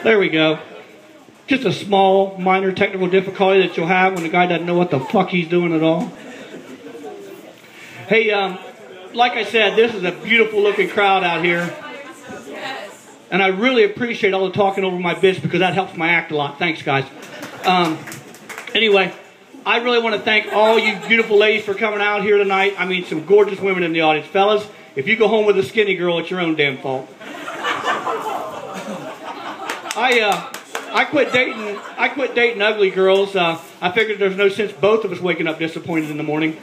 There we go. Just a small, minor technical difficulty that you'll have when the guy doesn't know what the fuck he's doing at all. Hey, like I said, this is a beautiful looking crowd out here. And I really appreciate all the talking over my bits because that helps my act a lot. Thanks, guys. Anyway, I really want to thank all you beautiful ladies for coming out here tonight. I mean, some gorgeous women in the audience. Fellas, if you go home with a skinny girl, it's your own damn fault. I quit dating ugly girls. I figured there's no sense both of us waking up disappointed in the morning.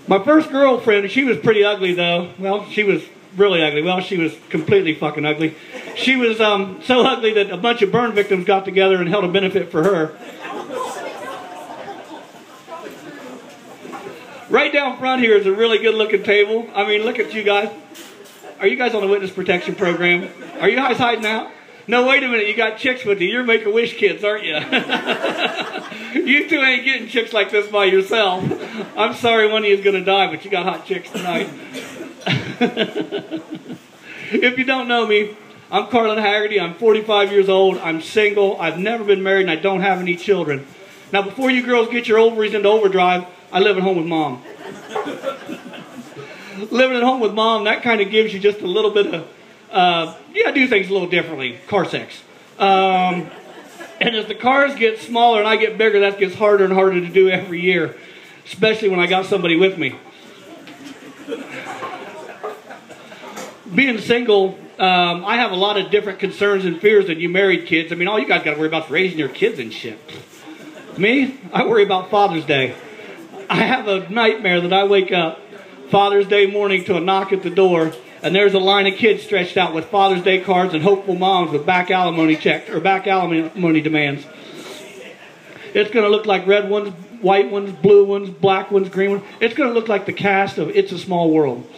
My first girlfriend, she was pretty ugly though. Well, she was really ugly. Well, she was completely fucking ugly. She was so ugly that a bunch of burn victims got together and held a benefit for her. Right down front here is a really good looking table. I mean, look at you guys. Are you guys on the witness protection program? Are you guys hiding out? No, wait a minute. You got chicks with you. You're Make-A-Wish kids, aren't you? You two ain't getting chicks like this by yourself. I'm sorry one of you is going to die, but you got hot chicks tonight. If you don't know me, I'm Carlin Hagerty. I'm 45 years old. I'm single. I've never been married, and I don't have any children. Now, before you girls get your ovaries into overdrive, I live at home with Mom. Living at home with Mom, that kind of gives you just a little bit of, I do things a little differently. Car sex. And as the cars get smaller and I get bigger, that gets harder and harder to do every year. Especially when I got somebody with me. Being single, I have a lot of different concerns and fears than you married kids. I mean, all you guys got to worry about is raising your kids and shit. Me, I worry about Father's Day. I have a nightmare that I wake up Father's Day morning to a knock at the door, and there's a line of kids stretched out with Father's Day cards and hopeful moms with back alimony checks or back alimony demands. It's going to look like red ones, white ones, blue ones, black ones, green ones. It's going to look like the cast of It's a Small World.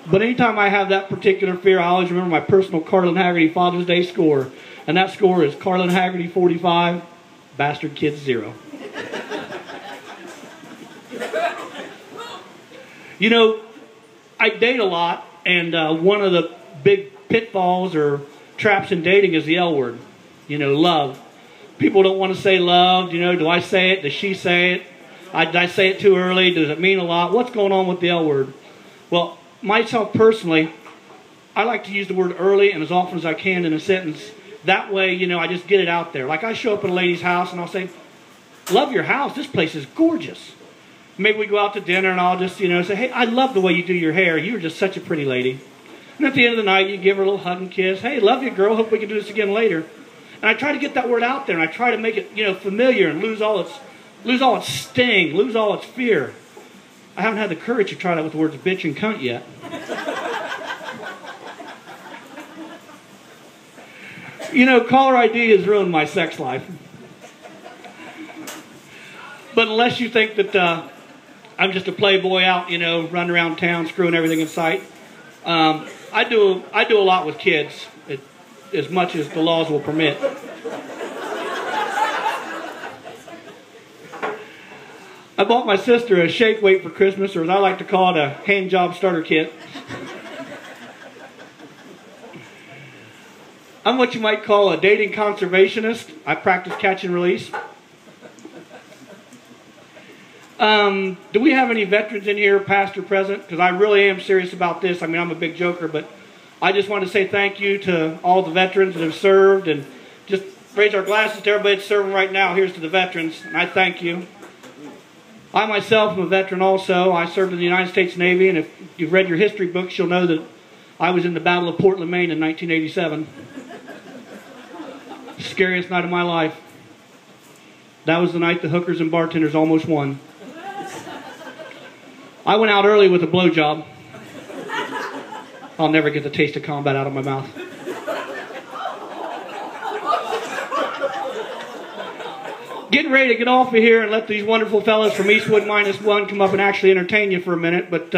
But anytime I have that particular fear, I always remember my personal Carlin Hagerty Father's Day score. And that score is Carlin Hagerty 45, Bastard Kids 0. You know, I date a lot, and one of the big pitfalls or traps in dating is the L word. You know, love. People don't want to say love. You know, do I say it? Does she say it? Did I say it too early? Does it mean a lot? What's going on with the L word? Well, myself personally, I like to use the word early and as often as I can in a sentence. That way, you know, I just get it out there. Like I show up at a lady's house and I'll say, love your house. This place is gorgeous. Maybe we go out to dinner and I'll just, you know, say, hey, I love the way you do your hair. You're just such a pretty lady. And at the end of the night, you give her a little hug and kiss. Hey, love you, girl. Hope we can do this again later. And I try to get that word out there, and I try to make it, you know, familiar and lose all its sting, lose all its fear. I haven't had the courage to try that with the words bitch and cunt yet. You know, caller ID has ruined my sex life. But unless you think that I'm just a playboy out, you know, running around town, screwing everything in sight, I do a lot with kids, as much as the laws will permit. I bought my sister a shake weight for Christmas, or as I like to call it, a hand job starter kit. I'm what you might call a dating conservationist. I practice catch and release. Do we have any veterans in here, past or present? Because I really am serious about this. I mean, I'm a big joker, but I just want to say thank you to all the veterans that have served, and just raise our glasses to everybody that's serving right now. Here's to the veterans, and I thank you. I myself am a veteran also. I served in the United States Navy, and if you've read your history books, you'll know that I was in the Battle of Portland, Maine in 1987. Scariest night of my life. That was the night the hookers and bartenders almost won. I went out early with a blowjob. I'll never get the taste of combat out of my mouth. Getting ready to get off of here and let these wonderful fellas from Eastwood -1 come up and actually entertain you for a minute. But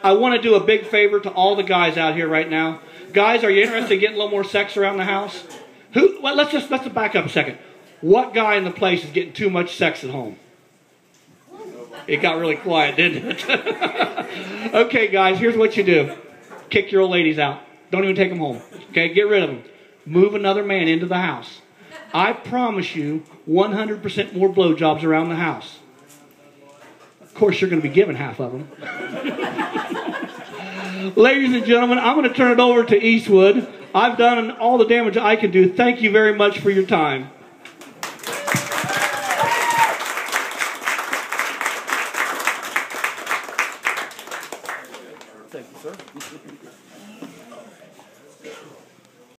I want to do a big favor to all the guys out here right now. Guys, are you interested in getting a little more sex around the house? Well, let's back up a second. What guy in the place is getting too much sex at home? It got really quiet, didn't it? Okay, guys, here's what you do. Kick your old ladies out. Don't even take them home. Okay, get rid of them. Move another man into the house. I promise you 100% more blowjobs around the house. Of course, you're going to be given half of them. Ladies and gentlemen, I'm going to turn it over to Eastwood. I've done all the damage I can do. Thank you very much for your time. Thank you, sir.